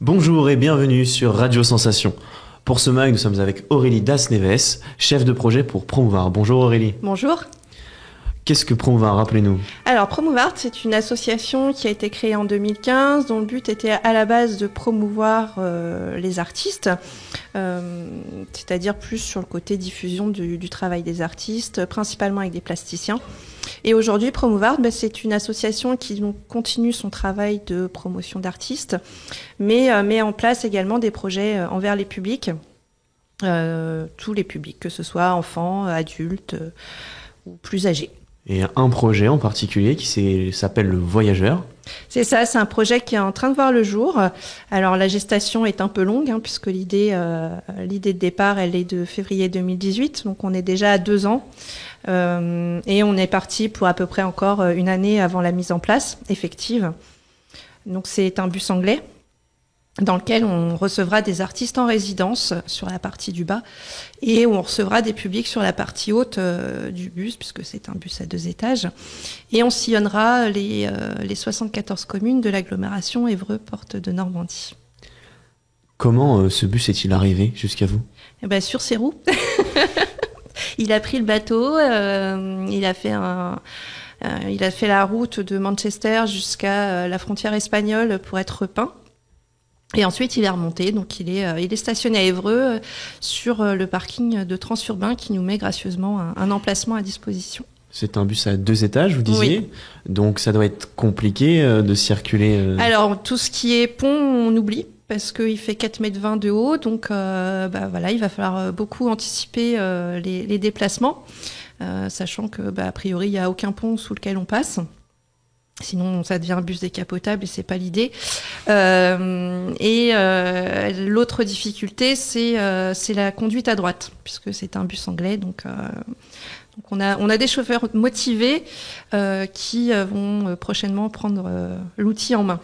Bonjour et bienvenue sur Radio Sensation. Pour ce mag, nous sommes avec Aurélie Das-Neves, chef de projet pour Promouvoir. Bonjour Aurélie. Bonjour. Qu'est-ce que Promouvoir? Rappelez-nous. Alors Promouvoir, c'est une association qui a été créée en 2015, dont le but était à la base de promouvoir les artistes, c'est-à-dire plus sur le côté diffusion du travail des artistes, principalement avec des plasticiens. Et aujourd'hui, Promouvoir, c'est une association qui continue son travail de promotion d'artistes, mais met en place également des projets envers les publics, tous les publics, que ce soit enfants, adultes ou plus âgés. Et un projet en particulier qui s'appelle Le Voyageur. C'est ça, c'est un projet qui est en train de voir le jour. Alors la gestation est un peu longue, puisque l'idée de départ, elle est de février 2018, donc on est déjà à 2 ans. Et on est parti pour à peu près encore une année avant la mise en place effective. Donc c'est un bus anglais dans lequel on recevra des artistes en résidence sur la partie du bas et on recevra des publics sur la partie haute du bus, puisque c'est un bus à 2 étages. Et on sillonnera les 74 communes de l'agglomération Évreux-Portes de Normandie. Comment ce bus est-il arrivé jusqu'à vous? Sur ses roues. Il a pris le bateau, il a fait la route de Manchester jusqu'à la frontière espagnole pour être peint. Et ensuite, il est remonté, donc il est stationné à Évreux sur le parking de Transurbain qui nous met gracieusement un emplacement à disposition. C'est un bus à 2 étages, vous disiez. Oui. Donc ça doit être compliqué de circuler. Alors, tout ce qui est pont, on oublie, parce qu'il fait 4,20 m de haut. Donc, il va falloir beaucoup anticiper les déplacements, sachant que, a priori, il n'y a aucun pont sous lequel on passe. Sinon, ça devient un bus décapotable et c'est pas l'idée. L'autre difficulté, c'est la conduite à droite, puisque c'est un bus anglais. Donc on a des chauffeurs motivés qui vont prochainement prendre l'outil en main.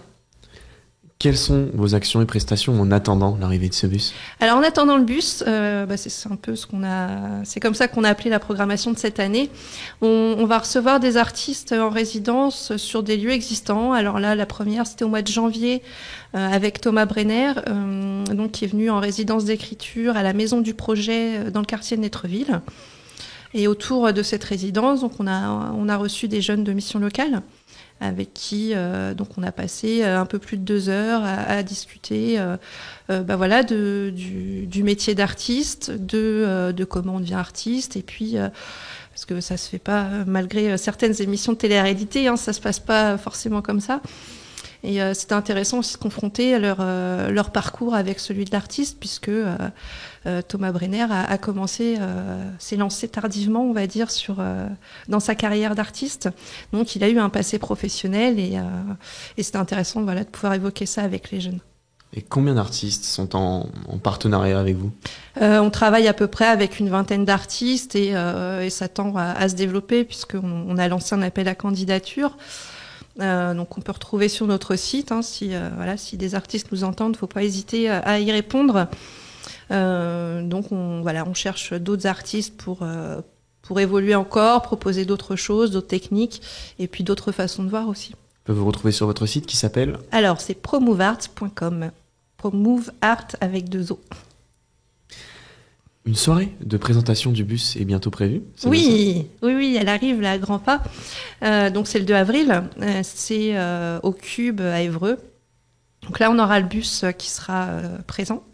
Quelles sont vos actions et prestations en attendant l'arrivée de ce bus? Alors en attendant le bus, c'est un peu c'est comme ça qu'on a appelé la programmation de cette année. On va recevoir des artistes en résidence sur des lieux existants. Alors là, la première, c'était au mois de janvier avec Thomas Brenner, qui est venu en résidence d'écriture à la Maison du Projet dans le quartier de Netreville. Et autour de cette résidence, donc on a reçu des jeunes de mission locale, avec qui on a passé un peu plus de 2 heures à discuter du métier d'artiste, de comment on devient artiste, et puis parce que ça se fait pas, malgré certaines émissions de télé-réalité, ça se passe pas forcément comme ça. Et c'était intéressant aussi de confronter leur parcours avec celui de l'artiste, puisque Thomas Brenner a commencé, s'est lancé tardivement, on va dire, dans sa carrière d'artiste. Donc il a eu un passé professionnel et c'était intéressant de pouvoir évoquer ça avec les jeunes. Et combien d'artistes sont en partenariat avec vous? On travaille à peu près avec une vingtaine d'artistes et ça tend à se développer, puisqu'on a lancé un appel à candidature. Donc on peut retrouver sur notre site, si des artistes nous entendent, il ne faut pas hésiter à y répondre. On cherche d'autres artistes pour évoluer encore, proposer d'autres choses, d'autres techniques, et puis d'autres façons de voir aussi. On peut vous retrouver sur votre site qui s'appelle? Alors c'est promouveart.com, promouveart avec 2 O. Une soirée de présentation du bus est bientôt prévue? Oui, elle arrive là à grands pas. Donc c'est le 2 avril, c'est au Cube à Évreux. Donc là on aura le bus qui sera présent.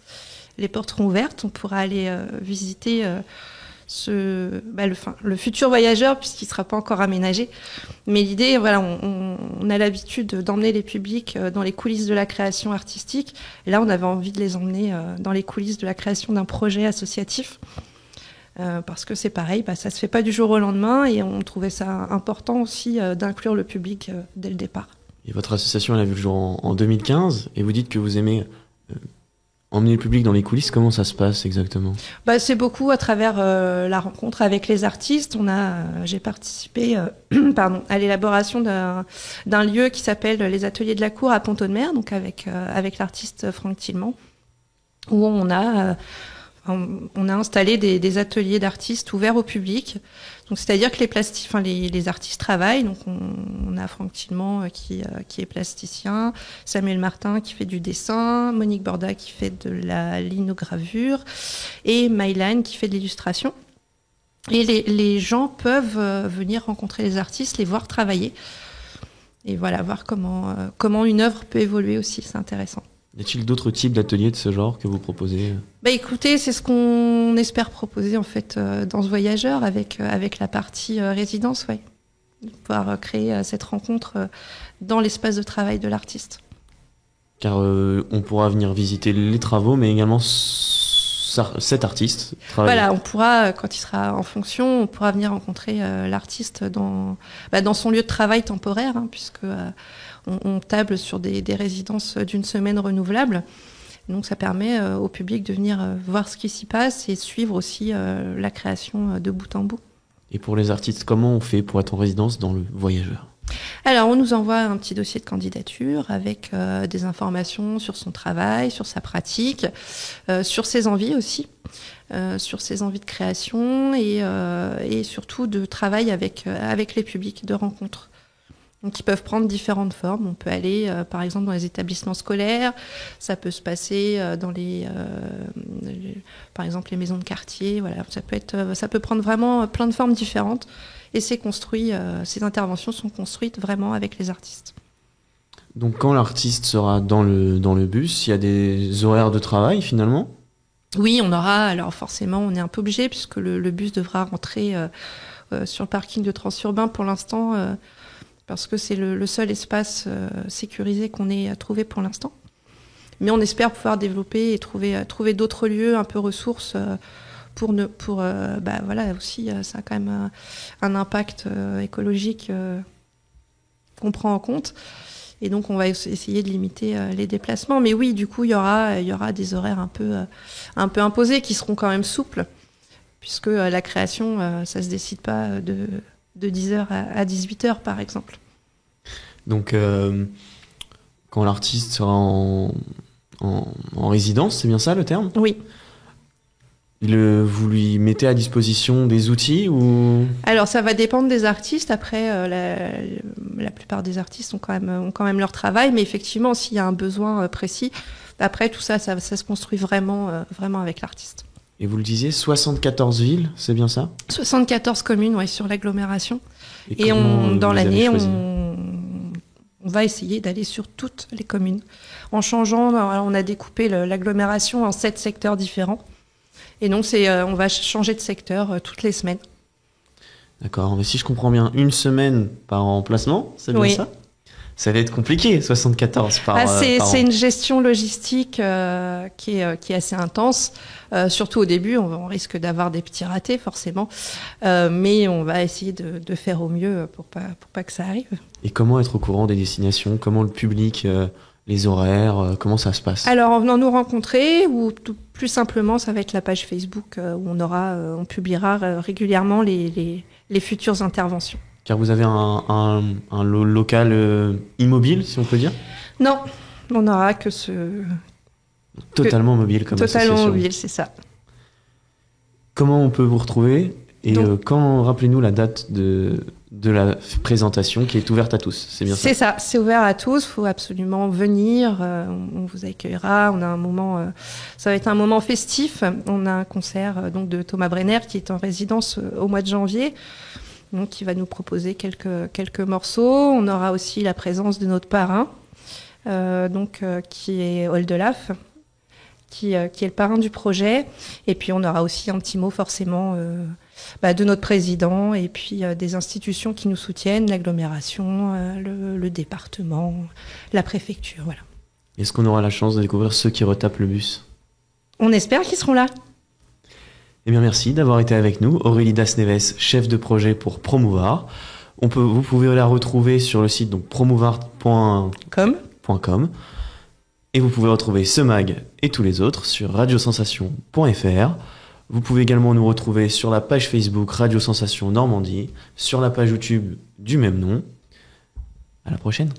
Les portes seront ouvertes, on pourra aller visiter le futur voyageur, puisqu'il ne sera pas encore aménagé. Mais l'idée, on a l'habitude d'emmener les publics dans les coulisses de la création artistique. Et là, on avait envie de les emmener dans les coulisses de la création d'un projet associatif. Parce que c'est pareil, ça ne se fait pas du jour au lendemain, et on trouvait ça important aussi d'inclure le public dès le départ. Et votre association, elle a vu le jour en 2015, et vous dites que vous aimez emmener le public dans les coulisses. Comment ça se passe exactement? C'est beaucoup à travers la rencontre avec les artistes. J'ai participé à l'élaboration d'un lieu qui s'appelle les Ateliers de la Cour à Pont-Audemer, donc avec l'artiste Franck Tillman, où on a On a installé des ateliers d'artistes ouverts au public. Donc, c'est-à-dire que les artistes travaillent. Donc, on a Franck Tillman qui est plasticien, Samuel Martin qui fait du dessin, Monique Borda qui fait de la linogravure et Mylan qui fait de l'illustration. Et les gens peuvent venir rencontrer les artistes, les voir travailler. Et voilà, voir comment une œuvre peut évoluer aussi. C'est intéressant. Y a-t-il d'autres types d'ateliers de ce genre que vous proposez ? Écoutez, c'est ce qu'on espère proposer en fait dans ce voyageur avec la partie résidence, ouais. Pouvoir créer cette rencontre dans l'espace de travail de l'artiste. Car on pourra venir visiter les travaux, mais également cet artiste travailler. Voilà, on pourra, quand il sera en fonction, on pourra venir rencontrer l'artiste dans son lieu de travail temporaire, puisque on table sur des résidences d'une semaine renouvelables. Donc ça permet au public de venir voir ce qui s'y passe et suivre aussi la création de bout en bout. Et pour les artistes, comment on fait pour être en résidence dans le voyageur ? Alors on nous envoie un petit dossier de candidature avec des informations sur son travail, sur sa pratique, sur ses envies aussi, sur ses envies de création et surtout de travail avec les publics, de rencontres. Donc, ils peuvent prendre différentes formes. On peut aller, par exemple, dans les établissements scolaires. Ça peut se passer dans par exemple, les maisons de quartier. Voilà, ça peut prendre vraiment plein de formes différentes. Et c'est construit. Ces interventions sont construites vraiment avec les artistes. Donc, quand l'artiste sera dans le bus, il y a des horaires de travail finalement ? Oui, on aura. Alors, forcément, on est un peu obligé puisque le bus devra rentrer sur le parking de Transurbain pour l'instant. Parce que c'est le seul espace sécurisé qu'on ait trouvé pour l'instant. Mais on espère pouvoir développer et trouver d'autres lieux un peu ressources voilà, aussi, ça a quand même un impact écologique qu'on prend en compte. Et donc, on va essayer de limiter les déplacements. Mais oui, du coup, il y aura des horaires un peu imposés qui seront quand même souples, puisque la création, ça se décide pas de 10h à 18h, par exemple. Donc, quand l'artiste sera en résidence, c'est bien ça le terme ? Oui. Vous lui mettez à disposition des outils ou... Alors, ça va dépendre des artistes. Après, la plupart des artistes ont quand même leur travail, mais effectivement, s'il y a un besoin précis, après, tout ça se construit vraiment avec l'artiste. Et vous le disiez, 74 villes, c'est bien ça ? 74 communes, ouais, sur l'agglomération. Et dans l'année, on va essayer d'aller sur toutes les communes. En changeant, on a découpé l'agglomération en 7 secteurs différents. Et donc, on va changer de secteur toutes les semaines. D'accord, mais si je comprends bien, une semaine par emplacement, c'est bien ça ? Ça va être compliqué, 74 par an. C'est une gestion logistique qui est assez intense. Surtout au début, on risque d'avoir des petits ratés, forcément. Mais on va essayer de faire au mieux pour pas que ça arrive. Et comment être au courant des destinations ? Comment le public, les horaires, comment ça se passe ? Alors, en venant nous rencontrer, ou plus simplement, ça va être la page Facebook où on publiera régulièrement les futures interventions. Car vous avez un local immobile, si on peut dire ? Non, on n'aura que Totalement mobile comme association. Totalement mobile, c'est ça. Comment on peut vous retrouver ? Et rappelez-nous la date de la présentation qui est ouverte à tous, c'est bien ça ? C'est ça, c'est ouvert à tous, il faut absolument venir, on vous accueillera, on a un moment, ça va être un moment festif, on a un concert donc de Thomas Brenner qui est en résidence au mois de janvier, donc qui va nous proposer quelques morceaux. On aura aussi la présence de notre parrain, qui est Oldelaf, qui est le parrain du projet. Et puis on aura aussi un petit mot forcément de notre président et puis des institutions qui nous soutiennent, l'agglomération, le département, la préfecture, voilà. Est-ce qu'on aura la chance de découvrir ceux qui retapent le bus ? On espère qu'ils seront là. Eh bien, merci d'avoir été avec nous. Aurélie Das-Neves, chef de projet pour Promouvoir. Vous pouvez la retrouver sur le site donc promouvoir.com. Et vous pouvez retrouver ce mag et tous les autres sur radiosensation.fr. Vous pouvez également nous retrouver sur la page Facebook Radio Sensation Normandie, sur la page YouTube du même nom. À la prochaine.